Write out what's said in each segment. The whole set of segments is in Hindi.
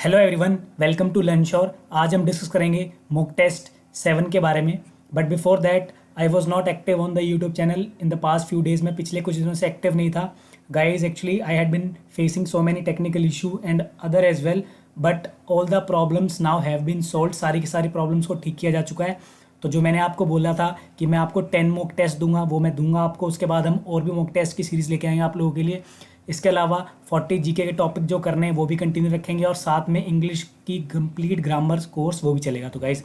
Hello everyone, welcome to learn sure. आज हम डिस्कस करेंगे मॉक टेस्ट 7 के बारे में। But before that I was not active on the YouTube channel in the past few days. मैं पिछले कुछ दिनों से एक्टिव नहीं था guys. Actually I had been facing so many technical issue and other as well, but all the problems now have been solve. सारी की सारी प्रॉब्लम्स को ठीक किया जा चुका है। तो जो मैंने आपको बोला था कि मैं आपको 10 मॉक टेस्ट दूंगा, वो मैं दूंगा आपको। उसके बाद हम और भी मॉक टेस्ट की सीरीज़ लेके आएंगे आप लोगों के लिए। इसके अलावा 40 जीके के टॉपिक जो करने हैं वो भी कंटिन्यू रखेंगे, और साथ में इंग्लिश की कंप्लीट ग्रामर कोर्स वो भी चलेगा। तो गाइज,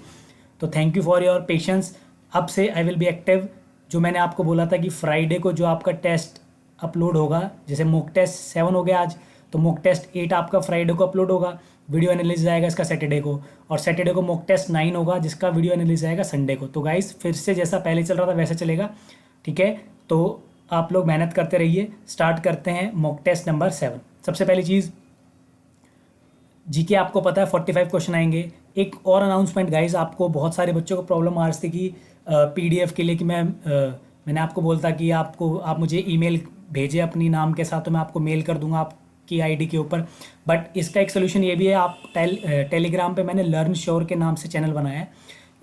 तो thank you for your patience. अब से आई विल बी एक्टिव। जो मैंने आपको बोला था कि फ्राइडे को जो आपका टेस्ट अपलोड होगा, जैसे मॉक टेस्ट 7 हो गया आज, तो मॉक टेस्ट 8 आपका फ्राइडे को अपलोड होगा। वीडियो एनालिसिस आएगा इसका सैटरडे को, और सैटरडे को मॉक टेस्ट 9 होगा जिसका वीडियो एनालिसिस आएगा संडे को। तो गाइज, फिर से जैसा पहले चल रहा था वैसा चलेगा, ठीक है। तो आप लोग मेहनत करते रहिए। स्टार्ट करते हैं मॉक टेस्ट नंबर 7। सबसे पहली चीज़, जीके आपको पता है 45 क्वेश्चन आएंगे। एक और अनाउंसमेंट गाइज, आपको बहुत सारे बच्चों को प्रॉब्लम आ रही थी कि पीडीएफ के लिए कि मैंने आपको बोलता कि आप मुझे ईमेल भेजें अपनी नाम के साथ, तो मैं आपको मेल कर दूंगा आपकी आईडी के ऊपर। बट इसका एक सोल्यूशन ये भी है, आप टेलीग्राम पे मैंने लर्न श्योर के नाम से चैनल बनाया है।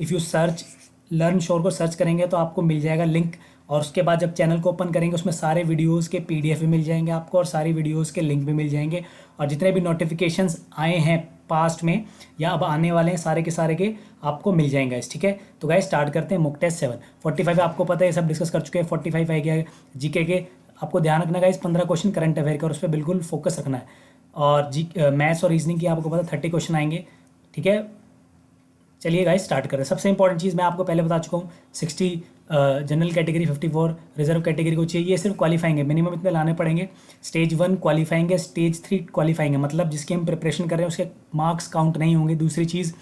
If you search learn sure को सर्च करेंगे तो आपको मिल जाएगा लिंक, और उसके बाद जब चैनल को ओपन करेंगे उसमें सारे वीडियोस के पीडीएफ भी मिल जाएंगे आपको, और सारी वीडियोस के लिंक भी मिल जाएंगे। और जितने भी नोटिफिकेशंस आए हैं पास्ट में या अब आने वाले हैं, सारे के आपको मिल जाएंगे, ठीक है। तो गाइस, स्टार्ट करते हैं मॉक टेस्ट 7। 45 आपको पता है, सब डिस्कस कर चुके हैं। 45 आ गया जीके के। आपको ध्यान रखना गाइस, 15 क्वेश्चन करंट अफेयर का, और उस पर बिल्कुल फोकस रखना है। और मैथ्स और रीजनिंग की आपको पता 30 क्वेश्चन आएंगे, ठीक है। चलिए गाइस, स्टार्ट करें। सबसे इंपॉर्टेंट चीज़ मैं आपको पहले बता चुका हूँ, 60 जनरल कैटेगरी, 54 रिजर्व कैटेगरी को चाहिए। ये सिर्फ क्वालिफाइंग है, मिनिमम इतने लाने पड़ेंगे। स्टेज 1 क्वालिफाइंग है, स्टेज 3 क्वालिफाइंग है, मतलब जिसकी हम प्रिपरेशन कर रहे हैं उसके मार्क्स काउंट नहीं होंगे। दूसरी चीज़,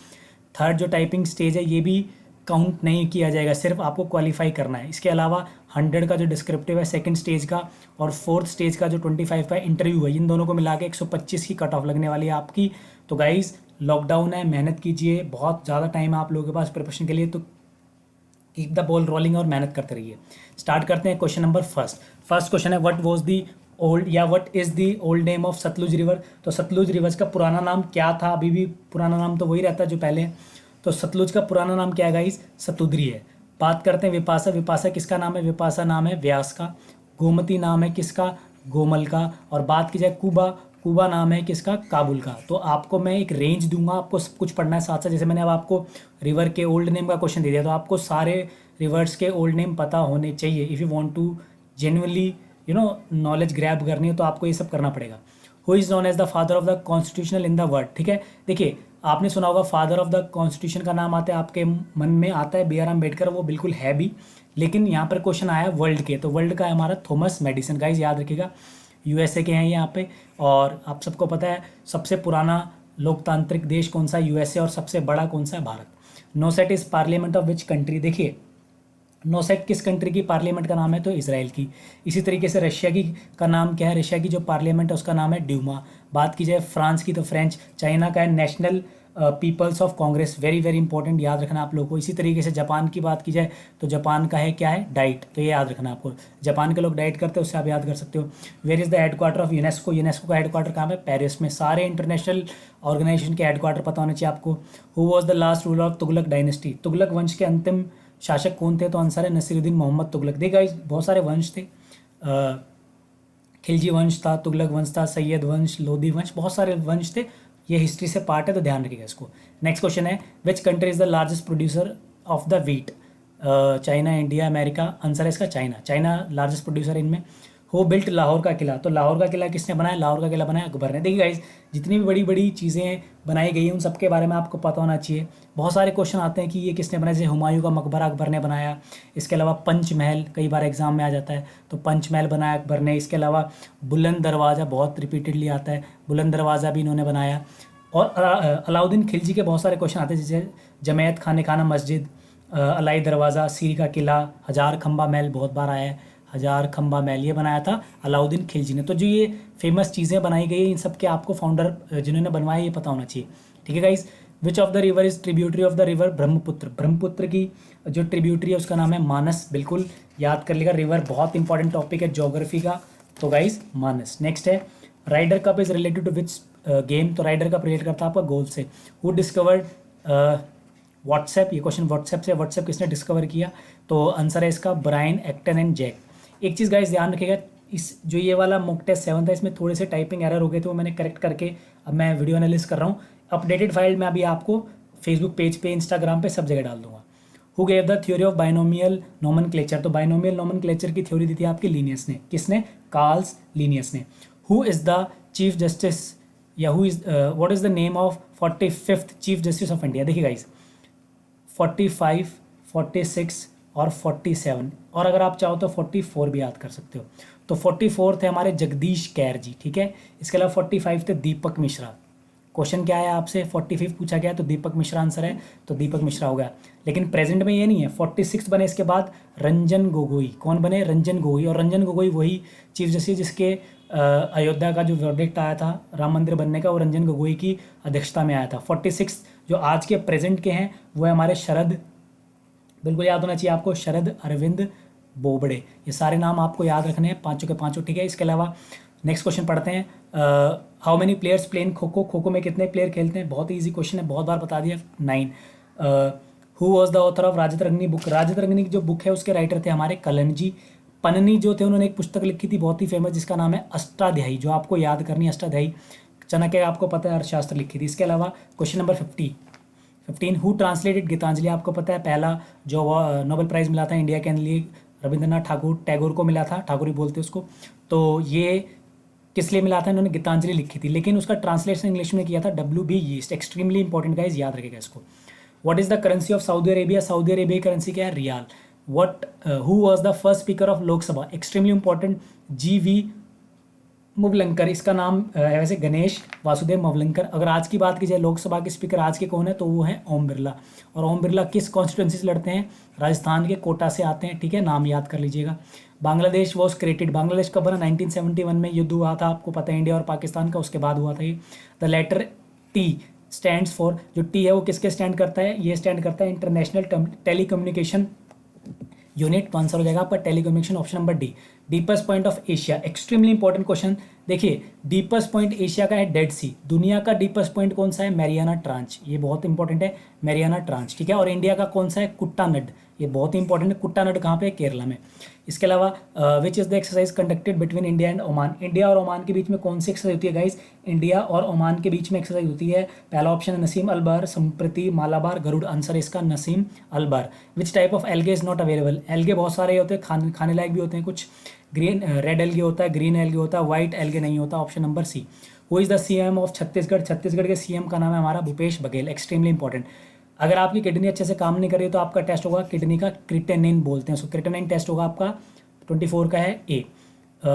थर्ड जो टाइपिंग स्टेज है ये भी काउंट नहीं किया जाएगा, सिर्फ आपको क्वालिफाई करना है। इसके अलावा 100 का जो डिस्क्रिप्टिव है सेकंड स्टेज का, और फोर्थ स्टेज का जो 25 का इंटरव्यू है, इन दोनों को मिला के 125 की कट ऑफ लगने वाली है आपकी। तो गाइज, लॉकडाउन है, मेहनत कीजिए, बहुत ज़्यादा टाइम है आप लोगों के पास प्रिपरेशन के लिए। तो कीप द बॉल रोलिंग और मेहनत करते रहिए। स्टार्ट करते हैं क्वेश्चन नंबर फर्स्ट क्वेश्चन है, व्हाट वाज दी ओल्ड या what is the old name of Sutlej river. तो सतलुज रिवर का पुराना नाम क्या था? अभी भी पुराना नाम तो वही रहता है जो पहले। तो सतलुज का पुराना नाम क्या है गाइस? सतुद्री है। बात करते हैं विपाशा। विपाशा किसका नाम है? विपाशा नाम है व्यास का। गोमती नाम है किसका? गोमल का। और बात की जाए कुबा, कुबा नाम है किसका? काबुल का। तो आपको मैं एक रेंज दूंगा, आपको सब कुछ पढ़ना है साथ साथ। जैसे मैंने अब आपको रिवर के ओल्ड नेम का क्वेश्चन दे दिया, तो आपको सारे रिवर्स के ओल्ड नेम पता होने चाहिए। If you want to genuinely knowledge grab करनी है तो आपको ये सब करना पड़ेगा। Who is known as the father of the constitutional in the world, ठीक है। देखिए, आपने सुना होगा फादर ऑफ द कॉन्स्टिट्यूशन का नाम आता है, आपके मन में आता है B.R. अम्बेडकर, वो बिल्कुल है भी। लेकिन यहाँ पर क्वेश्चन आया वर्ल्ड के, तो वर्ल्ड का है हमारा थॉमस मेडिसन। गाइज याद रखिएगा, USA के हैं यहाँ पे। और आप सबको पता है सबसे पुराना लोकतांत्रिक देश कौन सा है? USA। और सबसे बड़ा कौन सा है? Bharat. Knesset is parliament of which country? देखिए, नोसेट किस कंट्री की पार्लियामेंट का नाम है? तो इसराइल की। इसी तरीके से रशिया की का नाम क्या है? रशिया की जो पार्लियामेंट है उसका नाम है ड्यूमा। बात की जाए फ्रांस की तो फ्रेंच। चाइना का है national people's of congress, very very important, याद रखना आप लोगों को। इसी तरीके से जापान की बात की जाए तो जापान का है क्या है? डाइट। तो ये याद रखना आपको, जापान के लोग डाइट करते हैं, उससे आप याद कर सकते हो। Where is the headquarter of UNESCO? UNESCO का हेडक्वार्टर कहाँ है? पेरिस में। सारे इंटरनेशनल ऑर्गेनाइजेशन के हेडक्वार्टर पता होने चाहिए आपको। Who was the last ruler of Tughlaq dynasty? Tughlaq वंश के अंतिम शासक कौन थे? तो आंसर है नसीरुद्दीन मोहम्मद तुगलक। देखा, बहुत सारे वंश थे, खिलजी वंश था, तुगलक वंश था, सैयद वंश, लोधी वंश, बहुत सारे वंश थे। ये हिस्ट्री से पार्ट है, तो ध्यान रखिएगा इसको। नेक्स्ट क्वेश्चन है, which country is the largest producer of the wheat? China, India, America. Answer है इसका चाइना। चाइना लार्जेस्ट प्रोड्यूसर इनमें। हु बिल्ट लाहौर का किला? तो लाहौर का किला किसने बनाया? लाहौर का किला बनाया अकबर ने। देखिए गाइस, जितनी भी बड़ी बड़ी चीज़ें बनाई गई हैं उन सब के बारे में आपको पता होना चाहिए। बहुत सारे क्वेश्चन आते हैं कि ये किसने बनाया, जैसे हुमायूं का मकबरा अकबर ने बनाया। इसके अलावा पंचमहल कई बार एग्जाम में आ जाता है, तो पंचमहल बनाया अकबर ने। इसके अलावा बुलंद दरवाज़ा बहुत रिपीटेडली आता है, बुलंद दरवाज़ा भी इन्होंने बनाया। और अलाउद्दीन खिलजी के बहुत सारे क्वेश्चन आते हैं, जैसे जमैयत खाने खाना मस्जिद, अलाई दरवाज़ा, सीरी का किला, हजार खंबा महल बहुत बार आया है। हजार खंबा महल ये बनाया था अलाउद्दीन खिलजी ने। तो जो ये फेमस चीज़ें बनाई गई इन सब के आपको फाउंडर जिन्होंने बनवाया ये पता होना चाहिए, ठीक है guys. Which of the river is tributary of the river Brahmaputra? Brahmaputra की जो ट्रिब्यूटरी है उसका नाम है मानस। बिल्कुल याद कर लेगा, रिवर बहुत इंपॉर्टेंट टॉपिक है ज्योग्राफी का। तो गाइस, मानस। नेक्स्ट है, Ryder cup is related to which game, तो राइडर का रिलेट करता है आपका गोल से। हु डिस्कवर्ड व्हाट्सएप, ये क्वेश्चन व्हाट्सएप से, व्हाट्सएप किसने डिस्कवर किया, तो आंसर है इसका ब्रायन एक्टन एंड जैक। एक चीज़ गाइस ध्यान रखिएगा, इस जो ये वाला मॉक टेस्ट 7 था इसमें थोड़े से टाइपिंग एरर हो गए थे, वो मैंने करेक्ट करके अब मैं वीडियो एनालिसिस कर रहा हूँ। अपडेटेड फाइल मैं अभी आपको फेसबुक पेज पे, इंस्टाग्राम पे सब जगह डाल दूंगा। Who gave the theory of binomial nomenclature, तो बाइनोमियल नोमेनक्लेचर की थ्योरी दी थी आपकी लीनियस ने। किसने? कार्ल्स लीनियस ने। Who is the chief justice, या who is what is the name of 45th chief justice of India. देखिए गाइस 45, 46 और 47, और अगर आप चाहो तो 44 भी याद कर सकते हो। तो 44 थे हमारे जगदीश कैर जी, ठीक है। इसके अलावा 45 थे दीपक मिश्रा। क्वेश्चन क्या है आपसे, 45 पूछा गया तो दीपक मिश्रा आंसर है, तो दीपक मिश्रा हो गया। लेकिन प्रेजेंट में ये नहीं है, 46 बने इसके बाद रंजन गोगोई। कौन बने? रंजन गोगोई। और रंजन गोगोई वही चीफ जस्टिस जिसके अयोध्या का जो वर्डिक्ट आया था राम मंदिर बनने का, वो रंजन गोगोई की अध्यक्षता में आया था। 46 जो आज के प्रेजेंट के हैं वो है हमारे शरद, बिल्कुल याद होना चाहिए आपको, शरद अरविंद बोबड़े। ये सारे नाम आपको याद रखने हैं, पांचों के पांचों, ठीक है। इसके अलावा नेक्स्ट क्वेश्चन पढ़ते हैं। How many players play in kho kho, kho kho में कितने प्लेयर खेलते हैं? बहुत ईजी क्वेश्चन है, बहुत बार बता दिया, 9। Who was the author of Rajatarangini book, Rajatarangini की जो बुक है उसके राइटर थे हमारे कलनजी पन्नी जो थे, उन्होंने एक पुस्तक लिखी थी बहुत ही फेमस जिसका नाम है अष्टाध्यायी, जो आपको याद करनी है अष्टाध्यायी। चाणक्य आपको पता है अर्थशास्त्र लिखी थी। इसके अलावा question number 15 who translated Gitanjali, आपको पता है पहला जो नोबेल प्राइज़ मिला था इंडिया के लिए रविंद्रनाथ टैगोर को मिला था, ठाकुर ही बोलते उसको। तो ये किस लिए मिला था? इन्होंने गीतांजलि लिखी थी, लेकिन उसका ट्रांसलेशन इंग्लिश में किया था WB यीस्ट। एक्सट्रीमली इंपॉर्टेंट गाइस, याद रखिएगा इसको। What is the currency of Saudi Arabia, Saudi Arabia की करेंसी क्या है? Riyal. What who was the first speaker of Lok Sabha, extremely important, GV Mavalankar. इसका नाम वैसे गणेश वासुदेव मुवलंकर। अगर आज की बात की जाए लोकसभा के स्पीकर आज के कौन है, तो वो है ओम बिरला। और ओम बिरला किस कॉन्स्टिट्यूंसी से लड़ते हैं? राजस्थान के कोटा से आते हैं, ठीक है, नाम याद कर लीजिएगा। बांग्लादेश वॉज क्रिएटेड, बांग्लादेश कब बना? 1971 में युद्ध हुआ था, आपको पता है, इंडिया और पाकिस्तान का, उसके बाद हुआ था ये। The letter T stands for, जो T है वो किसके स्टैंड करता है? ये स्टैंड करता है इंटरनेशनल टेलीकम्युनिकेशन यूनिट। तो आंसर हो जाएगा आपका telecommunication, option number D। Deepest point of Asia, extremely important question. देखिए डीपेस्ट पॉइंट एशिया का है डेड सी, दुनिया का डीपेस्ट पॉइंट कौन सा है? मैरियाना ट्रांच, ये बहुत इंपॉर्टेंट है, मैरियाना ट्रांच, ठीक है। और इंडिया का कौन सा है? कुट्टानड, ये बहुत ही इंपॉर्टेंट है। कुट्टानड कहाँ पे है? केरला में। इसके अलावा which is the exercise conducted between India and Oman, India और ओमान के बीच में कौन सी एक्सरसाइज होती है गाइज? इंडिया और ओमान के बीच में एक्सरसाइज होती है। पहला ऑप्शन है नसीम अलबार, संप्रति, मालाबार, गरुड़। आंसर इसका Naseem Al Bahr. Which type of algae is not available, algae बहुत सारे होते हैं, खाने लायक भी होते हैं कुछ। ग्रीन रेड एल्गे होता है, ग्रीन एल्गे होता है, व्हाइट एल्गे नहीं होता, option number C। Who is the CM of Chhattisgarh, Chhattisgarh के CM का नाम है हमारा भूपेश बघेल। Extremely important. अगर आपकी किडनी अच्छे से काम नहीं कर रही तो आपका टेस्ट होगा किडनी का क्रिटेनिन बोलते हैं उसको, क्रिटेनिन टेस्ट होगा आपका। 24 का है A।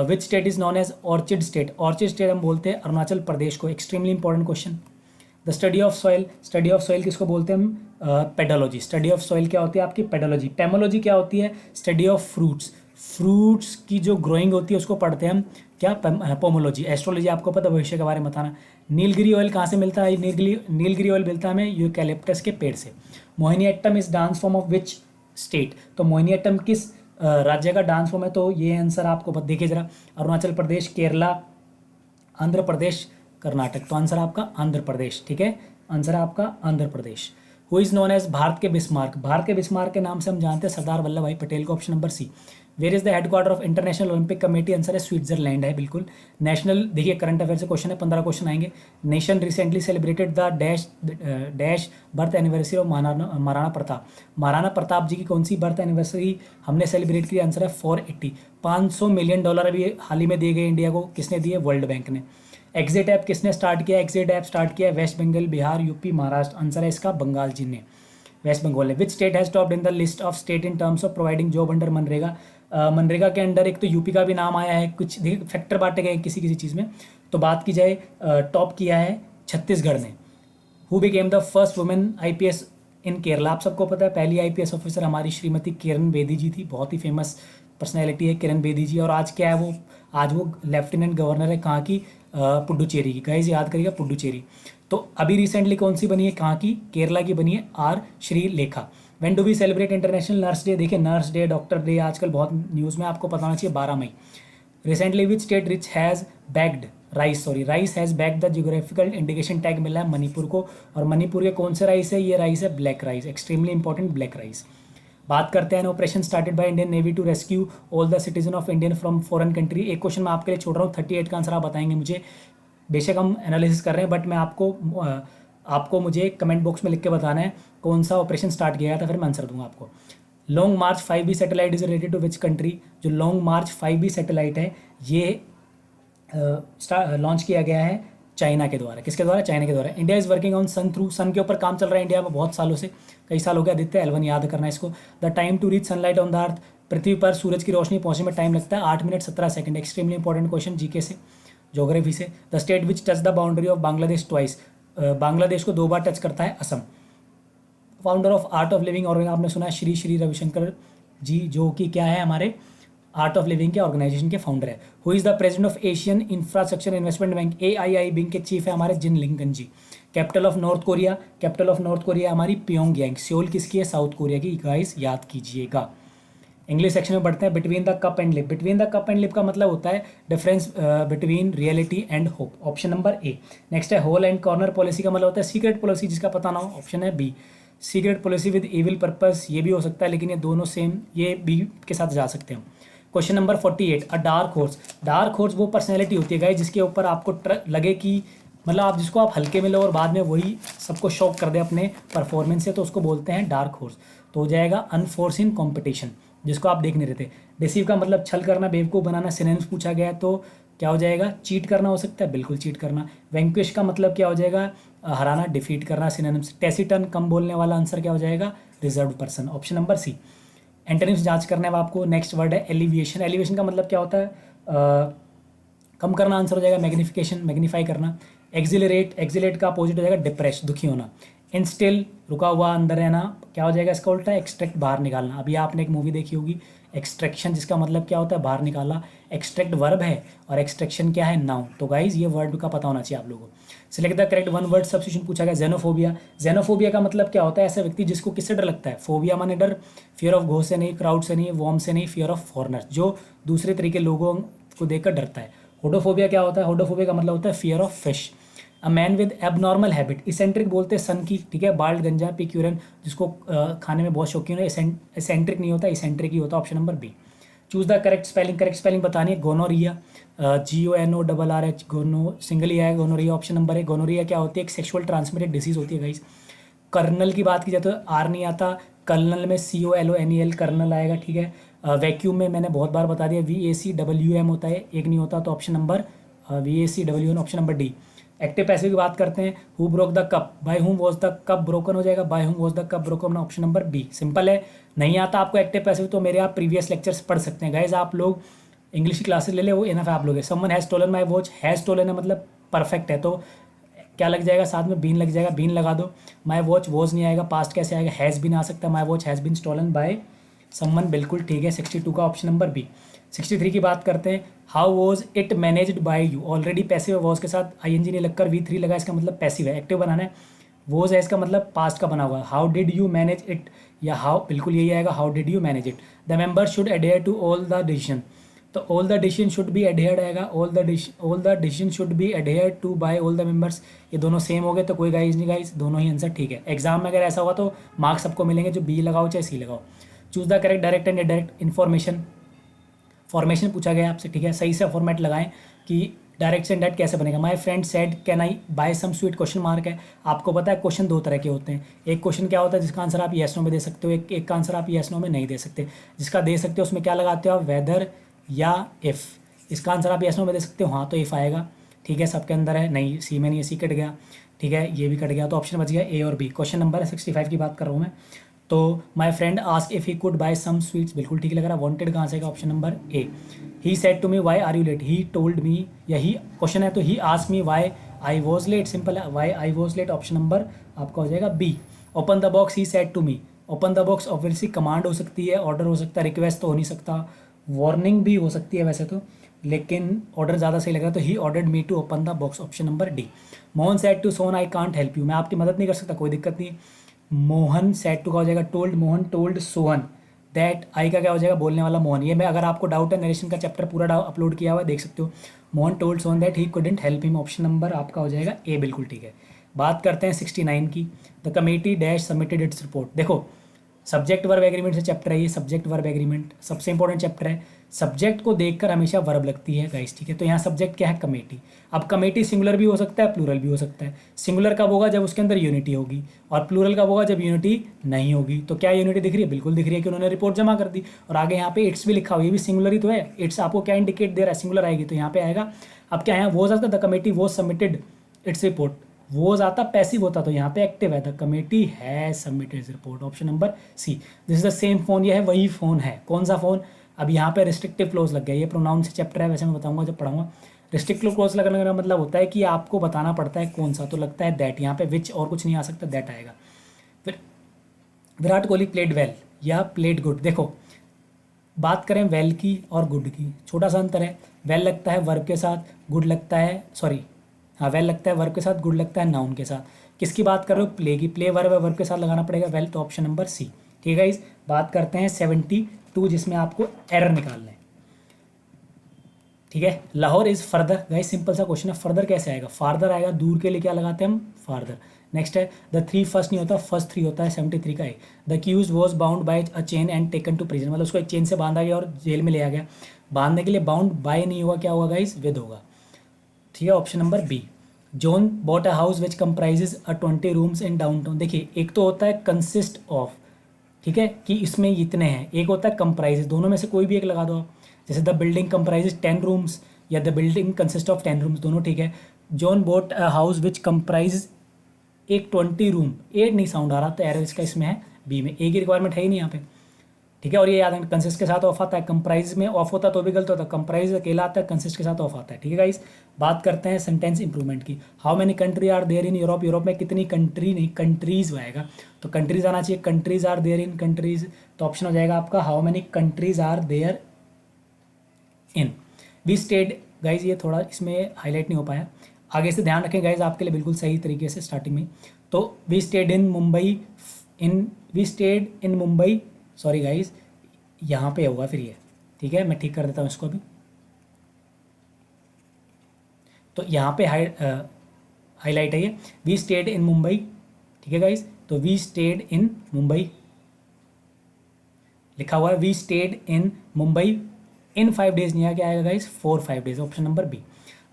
Which state is known as orchid state, orchid state हम बोलते हैं अरुणाचल प्रदेश को। Extremely important question. The study of soil, study of soil किसको बोलते हैं हम? पेडोलॉजी। स्टडी ऑफ सॉइल क्या होती है आपकी? पेडोलॉजी। टेमोलॉजी क्या होती है? स्टडी ऑफ फ्रूट्स, फ्रूट्स की जो ग्रोइंग होती है उसको पढ़ते हैं हम क्या? पोमोलॉजी। एस्ट्रोलॉजी आपको पता, भविष्य के बारे में बताना। नीलगिरी ऑयल कहाँ से मिलता है? नीलगिरी ऑयल मिलता है हमें यूकैलिप्टस के पेड़ से। Mohiniyattam is dance form of which state, तो मोहिनीअट्टम किस राज्य का डांस फॉर्म है? तो ये आंसर आपको देखिए जरा, अरुणाचल प्रदेश, केरला, आंध्र प्रदेश, कर्नाटक। तो आंसर आपका आंध्र प्रदेश, ठीक है, आंसर है आपका Andhra Pradesh. Who is known as Bharat के बिस्मार्क, भारत के बिस्मार्क के नाम से हम जानते हैं सरदार वल्लभ भाई पटेल को, option number C। Where is the headquarter of international olympic committee? Answer है स्विट्जरलैंड है, बिल्कुल। नेशनल, देखिए करंट अफेयर से क्वेश्चन है, 15 क्वेश्चन आएंगे। Nation recently celebrated the dash birth anniversary of Maharana Pratap, Maharana Pratap ji की कौन सी बर्थ एनिवर्सरी हमने सेलिब्रेट की? आंसर है 480। $500 मिलियन अभी हाल ही में दिए गए इंडिया को, किसने दिए? वर्ल्ड बैंक ने। एग्जिट ऐप किसने स्टार्ट किया? एग्जिट ऐप स्टार्ट किया waste Bengal, Bihar, UP, Maharashtra. Answer है इसका बंगाल जी ने, वेस्ट बंगाल ने। Which state has topped in the list of state in terms of providing job under MNREGA? MNREGA के अंडर एक तो यूपी का भी नाम आया है, कुछ फैक्टर बांटे गए किसी किसी चीज़ में। तो बात की जाए टॉप किया है छत्तीसगढ़ ने। Who became the first women IPS इन केरला? आप सबको पता है पहली IPS ऑफिसर हमारी श्रीमती किरण बेदी जी थी, बहुत ही फेमस पर्सनैलिटी है किरण बेदी जी। और आज क्या है वो? आज वो लेफ्टिनेंट गवर्नर है कहाँ की? पुडुचेरी की। गाइस याद करिएगा पुडुचेरी। तो अभी रिसेंटली कौन सी बनी है? कहाँ की? केरला की बनी है, R Sreelekha. When do we celebrate international nurse day? देखिए नर्स डे, डॉक्टर डे आजकल बहुत न्यूज़ में, आपको पता होना चाहिए 12 मई। Recently which state rich has bagged rice has back the geographical indication tag मिला है मणिपुर को, और मणिपुर के कौन से राइस है, ये राइस है black rice, extremely important black rice. बात करते हैं operation started by Indian navy to rescue all the citizen of Indian from foreign country. एक क्वेश्चन मैं आपके लिए छोड़ रहा हूँ, 38 का आंसर आप बताएंगे मुझे। बेशक हम एनालिसिस कर रहे हैं, बट मैं आपको मुझे कमेंट बॉक्स में लिख के बताना है कौन सा ऑपरेशन स्टार्ट किया गया था, फिर मैं आंसर दूंगा आपको। Long march 5B satellite is related to which country. जो लॉन्ग मार्च 5B सैटेलाइट है ये लॉन्च किया गया है चाइना के द्वारा। किसके द्वारा? चाइना के द्वारा। India is working on sun through, sun के ऊपर काम चल रहा है इंडिया में बहुत सालों से, कई साल हो गया। आदित्य L1 याद करना है इसको। The time to reach sunlight on the earth, पृथ्वी पर सूरज की रोशनी पहुंचने में टाइम लगता है 8 minute 17 second. Extremely important question GK से, ज्योग्राफी से। The state which touch the boundary of Bangladesh twice, Bangladesh को 2 बार टच करता है Assam. Founder of art of living organisation, आपने सुना है श्री श्री रविशंकर जी, जो कि क्या है हमारे आर्ट ऑफ लिविंग के ऑर्गेनाइजेशन के फाउंडर है। Who is the president of Asian infrastructure investment bank, AII bank के चीफ है हमारे Jin Liqun ji. Capital of North Korea, capital of North Korea हमारी प्योंगयांग। सियोल किसकी है? साउथ कोरिया की, गाइस याद कीजिएगा। इंग्लिश सेक्शन में बढ़ते हैं। Between the cup and lip, between the cup and lip का मतलब होता है difference between reality and hope, option number A. Next है होल एंड कॉर्नर पॉलिसी का मतलब होता है सीक्रेट पॉलिसी, जिसका पता ना हो, ऑप्शन है B. Secret policy with evil purpose, ये भी हो सकता है, लेकिन ये दोनों सेम, ये बी के साथ जा सकते हैं। क्वेश्चन नंबर 48, अ डार्क हॉर्स। डार्क हॉर्स वो पर्सनैलिटी होती है गाइस जिसके ऊपर आपको लगे कि मतलब आप जिसको आप हल्के में लो और बाद में वही सबको शॉक कर दे अपने परफॉर्मेंस से, तो उसको बोलते हैं डार्क हॉर्स। तो हो जाएगा अनफोर्सिन कॉम्पिटिशन, जिसको आप देख नहीं रहे थे। डिसीव का मतलब छल करना, बेवकूफ़ बनाना। सिनोनिम्स पूछा गया है तो क्या हो जाएगा? चीट करना हो सकता है, बिल्कुल चीट करना। वैंक्विश का मतलब क्या हो जाएगा? हराना, डिफीट करना, सिनोनिम्स। टेसिटन कम बोलने वाला, आंसर क्या हो जाएगा? Reserve person, option number C. Antonyms जांच करना है आपको। नेक्स्ट वर्ड है एलिविएशन। एलिवेशन का मतलब क्या होता है? कम करना, आंसर हो जाएगा मैग्निफिकेशन, मैग्नीफाई करना। एक्सिलरेट, एक्सिलेट का अपोजिट हो जाएगा डिप्रेस, दुखी होना। इंस्टिल, रुका हुआ अंदर रहना, क्या हो जाएगा इसका उल्टा? एक्सट्रैक्ट, बाहर निकालना। अभी आपने एक मूवी देखी होगी एक्सट्रैक्शन, जिसका मतलब क्या होता है? बाहर निकाला। एक्सट्रैक्ट वर्ब है और एक्सट्रैक्शन क्या है? नाउन। तो गाइज ये वर्ड का पता होना चाहिए आप लोगों को। Select the correct one word substitution पूछा गया। जेनोफोबिया, जेनोफोबिया का मतलब क्या होता है? ऐसा व्यक्ति जिसको किससे डर लगता है? फोबिया माने डर, फियर ऑफ घोस्ट से नहीं, क्राउड से नहीं, वॉर्म से नहीं, फियर ऑफ फॉरनर, जो दूसरे तरीके लोगों को देखकर डरता है। होडोफोबिया क्या होता है? होडोफोबिया का मतलब होता है fear of fish. A man with abnormal habit, eccentric बोलते हैं सन की, ठीक है। बाल्ड, गंजा, पिक्यूरन, जिसको खाने में बहुत शौकीन है, इसेंट्रिक नहीं होता, इसेंट्रिक ही होता, option number B. Choose the correct spelling, correct spelling बतानी है। गोनोरिया, GONORRH, गोनो सिंगल ही आएगा, गोनोरिया ऑप्शन नंबर है। गोनोरिया क्या होती है? एक सेक्सुअल ट्रांसमिटेड डिसीज होती है गाइस। कर्नल की बात की जाए तो आर नहीं आता, कर्नल में COLONEL कर्नल आएगा, ठीक है। वैक्यूम में मैंने बहुत बार बता दिया VACWM होता है, एक नहीं होता, तो option number VACWM, option number D. Active passive की बात करते हैं। Who broke the cup, by whom was the cup broken हो जाएगा, by whom was the cup broken, option number B. Simple है। नहीं आता आपको एक्टिव पैसिव तो मेरे आप प्रीवियस लेक्चर्स पढ़ सकते हैं गाइज, आप लोग इंग्लिश की क्लासेस ले ले, वो इनफ है आप लोग। Someone has stolen my watch, has stolen है मतलब परफेक्ट है, तो क्या लग जाएगा साथ में? बीन लग जाएगा, बीन लगा दो। माय वॉच, वॉज नहीं आएगा, पास्ट कैसे आएगा? हैज़ बीन आ सकता है। My watch has been stolen by someone, बिल्कुल ठीक है। 62 का ऑप्शन नंबर बी। 63 की बात करते हैं। How was it managed by you, already passive है, वॉज के साथ ING नहीं लगकर V3 लगा, इसका मतलब पैसिव है। एक्टिव बनाना है। वॉज है, इसका मतलब पास्ट का बना हुआ है। How did you manage it, या हाउ, बिल्कुल यही आएगा, how did you manage it. The member should adhere to all the decision, तो all the decision should be adhered आएगा। All the decision should be adhered to by all the members, ये दोनों सेम हो गए तो कोई गाइज नहीं गाइज, दोनों ही आंसर ठीक है। एग्जाम में अगर ऐसा हुआ तो मार्क्स सबको मिलेंगे, जो बी लगाओ चाहे सी लगाओ। Choose the correct direct and indirect information, formation पूछा गया आपसे, ठीक है। सही से फॉर्मेट लगाएं कि डायरेक्ट से इनडायरेक्ट कैसे बनेगा। My friend said can I buy some sweet, question mark है। आपको पता है क्वेश्चन 2 तरह के होते हैं। एक क्वेश्चन क्या होता है जिसका आंसर आप येस नो में दे सकते हो, एक का आंसर आप येस नो में नहीं दे सकते। जिसका दे सकते हो उसमें क्या लगाते हो आप? वेदर या इफ़। इसका आंसर आप येस नो में दे सकते हो, हाँ तो इफ़ आएगा, ठीक है। सबके अंदर है, नहीं सी में नहीं है, सी कट गया, ठीक है, ये भी कट गया, तो ऑप्शन बच गया A और B। क्वेश्चन नंबर 65 की बात कर रहा हूँ मैं। तो my friend ask if he could buy some sweets, बिल्कुल ठीक लग रहा है। वांटेड कहाँ से आएगा? Option number A. He said to me why are you late, he told me, यही क्वेश्चन है तो he ask me why I was late, simple है, why I was late, option number आपका हो जाएगा B. Open the box, he said to me. Open the box obviously command हो सकती है, ऑर्डर हो सकता है, रिक्वेस्ट तो हो नहीं सकता, वार्निंग भी हो सकती है वैसे तो, लेकिन ऑर्डर ज़्यादा सही लग रहा है, तो he ordered me to open the box, option number D. Mohan said to Sohan I can't help you, मैं आपकी मदद नहीं कर सकता, कोई दिक्कत नहीं। मोहन सेड टू का हो जाएगा told, Mohan told Sohan, that, I का क्या हो जाएगा, बोलने वाला मोहन। ये मैं, अगर आपको डाउट है, नरेशन का चैप्टर पूरा अपलोड किया हुआ है, देख सकते हो। Mohan told Sohan that he couldn't help him, option number आपका हो जाएगा ए, बिल्कुल ठीक है। बात करते हैं 69 की। The committee dash submitted its report. देखो, सब्जेक्ट वर्ब एग्रीमेंट से चैप्टर है ये, सब्जेक्ट वर्ब एग्रीमेंट सबसे इंपॉर्टेंट चैप्टर है। सब्जेक्ट को देखकर हमेशा वर्ब लगती है गाइस, ठीक है। तो यहाँ सब्जेक्ट क्या है, कमेटी। अब कमेटी सिंगुलर भी हो सकता है, प्लूरल भी हो सकता है। सिंगुलर कब होगा, जब उसके अंदर यूनिटी होगी, और प्लूरल कब होगा, जब यूनिटी नहीं होगी। तो क्या यूनिटी दिख रही है, बिल्कुल दिख रही है कि उन्होंने रिपोर्ट जमा कर दी। और आगे यहाँ पे इट्स भी लिखा हुआ, ये भी सिंगुलर ही तो है। इट्स आपको क्या इंडिकेट दे रहा है, सिंगुलर आएगी, तो यहाँ पे आएगा। अब क्या है, वोज आता, the committee was submitted its report. Was आता पैसिव होता, तो यहाँ पे एक्टिव है, द कमेटी है submitted report, option number C. This is the same phone, ये है वही फोन है। कौन सा फोन, अब यहाँ पे रिस्ट्रिक्टिव क्लोज लग गया। ये प्रोनाउन से चैप्टर है, वैसे मैं बताऊंगा जब पढ़ाऊंगा। रिस्ट्रिक्टिव क्लोज लगने का मतलब होता है कि आपको बताना पड़ता है कौन सा, तो लगता है दैट, यहाँ पे विच और कुछ नहीं आ सकता, दैट आएगा। फिर विराट कोहली प्लेड वेल या प्लेड गुड। देखो, बात करें वेल की और गुड की, छोटा सा अंतर है। वेल लगता है वर्ब के साथ, गुड लगता है, सॉरी हाँ, वेल लगता है वर्ब के साथ, गुड लगता है नाउन के साथ। किसकी बात कर रहे हो, प्ले की। प्ले वर्ब है, वर्ब के साथ लगाना पड़ेगा वेल, तो ऑप्शन नंबर सी, ठीक है। इस बात करते हैं 72, जिसमें आपको एरर निकालना है, ठीक है। Lahore is further, guys simple सा क्वेश्चन है, फर्दर कैसे आएगा, फार्दर आएगा, दूर के लिए क्या लगाते हैं हम, फार्दर। नेक्स्ट है, द थ्री फर्स्ट नहीं होता, फर्स्ट थ्री होता है, 73 का है। The accuse was bound by a chain and taken to prison, मतलब उसको एक चेन से बांधा गया और जेल में ले आ गया। बांधने के लिए बाउंड बाय नहीं होगा, क्या होगा गाइस, विद होगा, ठीक है। Option number B. John bought a house which comprises a 20 rooms in downtown. देखिए, एक तो होता है कंसिस्ट ऑफ, ठीक है, कि इसमें इतने हैं, एक होता है कंप्राइजेज, दोनों में से कोई भी एक लगा दो आप। जैसे द बिल्डिंग कंप्राइजेज 10 रूम्स या the building consist of 10 rooms, दोनों ठीक है। John bought a house which comprise एक 20 रूम, 8 नहीं साउंड आ रहा, तो एरर इसका इसमें है बी में, ए की रिक्वायरमेंट है ही नहीं यहाँ पे, ठीक है। और ये याद है, कंसिस्ट के साथ ऑफ आता है, कंप्राइज में ऑफ होता तो भी गलत होता, कंप्राइज अकेला आता है, कंसिस्ट के साथ ऑफ आता है, ठीक है गाइस। बात करते हैं सेंटेंस इंप्रूवमेंट की। How many country are there in Europe, Europe में कितनी कंट्री, नहीं कंट्रीज आएगा, तो कंट्रीज आना चाहिए, countries are there in countries, तो ऑप्शन हो जाएगा आपका how many countries are there in. We stayed, guys ये थोड़ा इसमें हाईलाइट नहीं हो पाया, आगे से ध्यान रखें गाइज, आपके लिए बिल्कुल सही तरीके से स्टार्टिंग में। तो we stayed in Mumbai, we stayed in Mumbai, sorry guys यहाँ पे होगा फिर ये, ठीक है, मैं ठीक कर देता हूँ इसको अभी। तो यहाँ पे हाईलाइट है ये, वी स्टेड इन मुंबई, ठीक है गाइज। तो वी स्टेड इन मुंबई लिखा हुआ है, we stayed in Mumbai in 5 days, नहीं आ क्या आएगा guys, 4-5 days, option number B.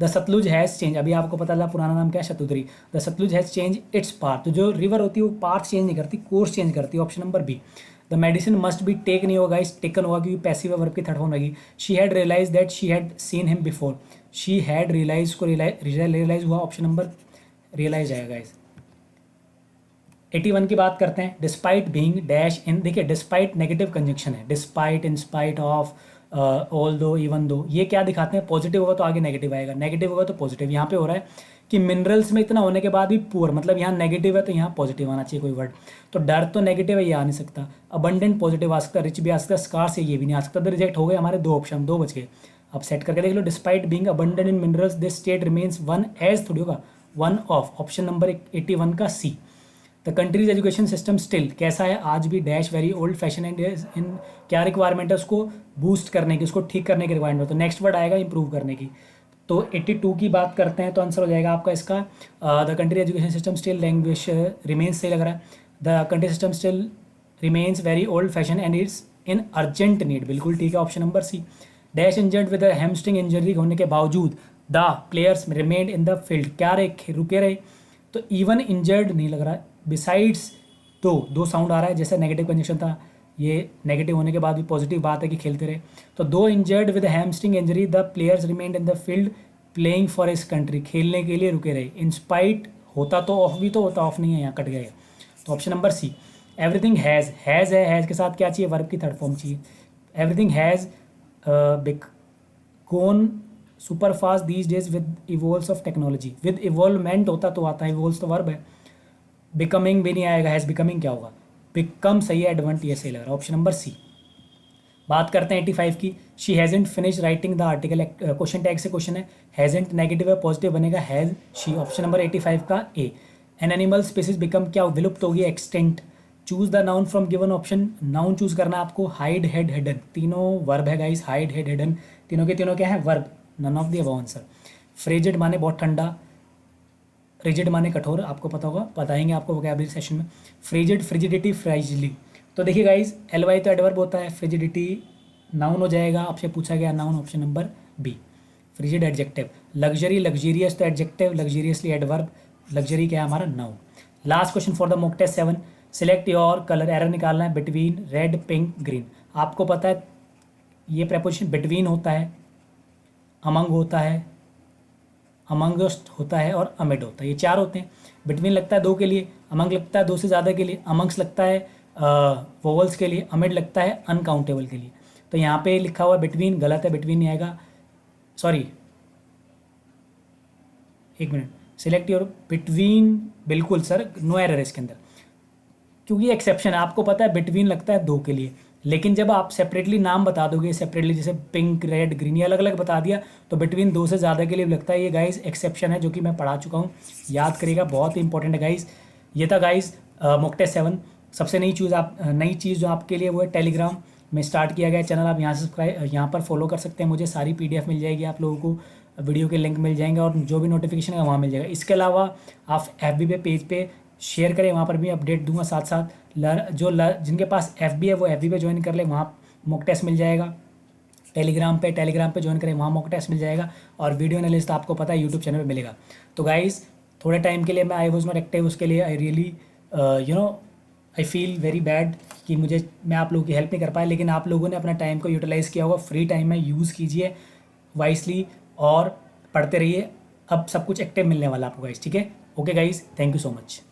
The Sutlej has change, अभी आपको पता चला पुराना नाम क्या है, Shatudri. The Sutlej has change its path, तो जो रिवर होती है वो पाथ चेंज नहीं करती, कोर्स चेंज करती है, option number B. The medicine must be take नहीं होगा गाइस, टेकन होगा, क्योंकि पैसिव वर्ब की थर्ड फॉर्म लगी। She had realise that she had seen him before, she had realise को रियलाइज हुआ, ऑप्शन नंबर रियलाइज आएगा गाइस। 81 की बात करते हैं। डिस्पाइट बीइंग डैश इन, देखिए डिस्पाइट नेगेटिव कंजंक्शन है, despite, in spite of, all दो, इवन दो, ये क्या दिखाते हैं, पॉजिटिव होगा तो आगे नेगेटिव आएगा, नेगेटिव होगा तो पॉजिटिव। यहाँ पे हो रहा है कि मिनरल्स में इतना होने के बाद भी पुअर, मतलब यहाँ नेगेटिव है तो यहाँ पॉजिटिव आना चाहिए कोई वर्ड, तो डर तो नेगेटिव है, ये आ नहीं सकता। अबंडेंट पॉजिटिव आ सकता, रिच भी आ सकता, स्कार से ये भी नहीं आ सकता, तो रिजेक्ट हो गए हमारे 2 ऑप्शन, 2 बच गए। अब सेट करके देख लो, despite being abundant in minerals this state remains one as, थोड़ी होगा वन ऑफ, ऑप्शन नंबर 81 का C. The country's education system still कैसा है, आज भी dash very old fashion and in, क्या रिक्वायरमेंट है उसको बूस्ट करने की, उसको ठीक करने की रिक्वायरमेंट, तो नेक्स्ट वर्ड आएगा इंप्रूव करने की। तो 82 की बात करते हैं, तो आंसर हो जाएगा आपका इसका, the country education system still language remains, सही लग रहा है। The country system still remains very old fashion and it's in urgent need, बिल्कुल ठीक है, option number C. Dash injured with hamstring injury होने के बावजूद the players remained in the field, क्या रहे, रुके रहे, तो इवन इंजर्ड नहीं लग रहा है, बिसाइड्स दो साउंड आ रहा है, जैसे नेगेटिव कंजक्शन था, ये नेगेटिव होने के बाद भी पॉजिटिव बात है कि खेलते रहे, तो 2 injured with hamstring injury the players remained in the field playing for his country, खेलने के लिए रुके रहे, इंस्पाइट होता तो ऑफ भी तो होता, ऑफ नहीं है, यहाँ कट गए, तो option number C. Everything has है, हैज़ के साथ क्या चाहिए, वर्ब की थर्ड फॉर्म चाहिए। Everything has gone super fast these days with evolves of technology, with evolvement होता तो आता है, इवोल्व्स तो वर्ब है, बिकमिंग भी नहीं आएगा, हैज़ बिकमिंग क्या होगा, बिकम सही है, एडवेंट ये सही लग रहा है, ऑप्शन नंबर सी। बात करते हैं 85 की। She hasn't finish writing the article, question tag से क्वेश्चन है, हैजेंट नेगेटिव है, पॉजिटिव बनेगा हैज शी, ऑप्शन नंबर 85 का A. An animal species become क्या विलुप्त होगी, extinct, choose the noun from given option, noun choose करना है आपको। हाइड, हेड, हिडन, तीनों वर्ब है गाइस। हाइड, हेड, हिडन, तीनों के तीनों क्या है? Verb. None of the above answer. Frigid माने बहुत ठंडा, रिजिड माने कठोर, आपको पता होगा, बताएंगे आपको वोकैबुलरी सेशन में। Frigid, frigidity, frigidly. तो देखिए गाइस, एल वाई तो एडवर्ब होता है, फ्रिजिडिटी नाउन हो जाएगा, आपसे पूछा गया noun, option number B. Frigid adjective. Luxury, luxurious तो एडजेक्टिव, लग्जीरियसली एडवर्ब, लग्जरी क्या है हमारा? Noun. Last question for the mock test 7। Select your colour, error निकालना है बिटवीन रेड, पिंक, ग्रीन। आपको पता है ये प्रपोजिशन बिटवीन होता है, अमंग होता है, अमंगस्ट होता है और अमिड होता है, ये चार होते हैं। बिटवीन लगता है दो के लिए, अमंग लगता है दो से ज़्यादा के लिए, अमंग्स लगता है वोवल्स के लिए, अमिड लगता है अनकाउंटेबल के लिए। तो यहाँ पे लिखा हुआ बिटवीन गलत है, बिटवीन नहीं आएगा, सॉरी एक मिनट। सिलेक्ट योर बिटवीन, बिल्कुल सर, नो एरर है इसके अंदर, क्योंकि एक्सेप्शन है। आपको पता है बिटवीन लगता है दो के लिए, लेकिन जब आप सेपरेटली नाम बता दोगे, सेपरेटली जैसे पिंक, रेड, ग्रीन, ये अलग अलग बता दिया, तो बिटवीन दो से ज़्यादा के लिए लगता है। ये गाइस एक्सेप्शन है, जो कि मैं पढ़ा चुका हूँ, याद करिएगा, बहुत ही इंपॉर्टेंट है गाइस। ये था गाइस मॉक टेस्ट 7। सबसे नई चीज़ जो आपके लिए वो है टेलीग्राम में स्टार्ट किया गया चैनल। आप यहाँ से सब्सक्राइब, यहाँ पर फॉलो कर सकते हैं मुझे। सारी PDF मिल जाएगी आप लोगों को, वीडियो के लिंक मिल जाएंगे और जो भी नोटिफिकेशन है वहाँ मिल जाएगा। इसके अलावा आप FB पे पेज पे शेयर करें, वहाँ पर भी अपडेट दूंगा साथ साथ। जिनके पास FB है वो FB पे ज्वाइन कर ले, वहाँ मॉक टेस्ट मिल जाएगा। टेलीग्राम पे ज्वाइन करें, वहाँ मॉक टेस्ट मिल जाएगा। और वीडियो एनालिस्ट आपको पता है यूट्यूब चैनल पे मिलेगा। तो गाइस, थोड़े टाइम के लिए मैं आई वॉज नॉट एक्टिव, उसके लिए I really I feel very bad कि मैं आप लोगों की हेल्प नहीं कर पाया, लेकिन आप लोगों ने अपना टाइम को यूटिलाइज़ किया होगा। फ्री टाइम में यूज़ कीजिए वाइसली और पढ़ते रहिए। अब सब कुछ एक्टिव मिलने वाला आपको गाइस, ठीक है? Okay guys, thank you so much.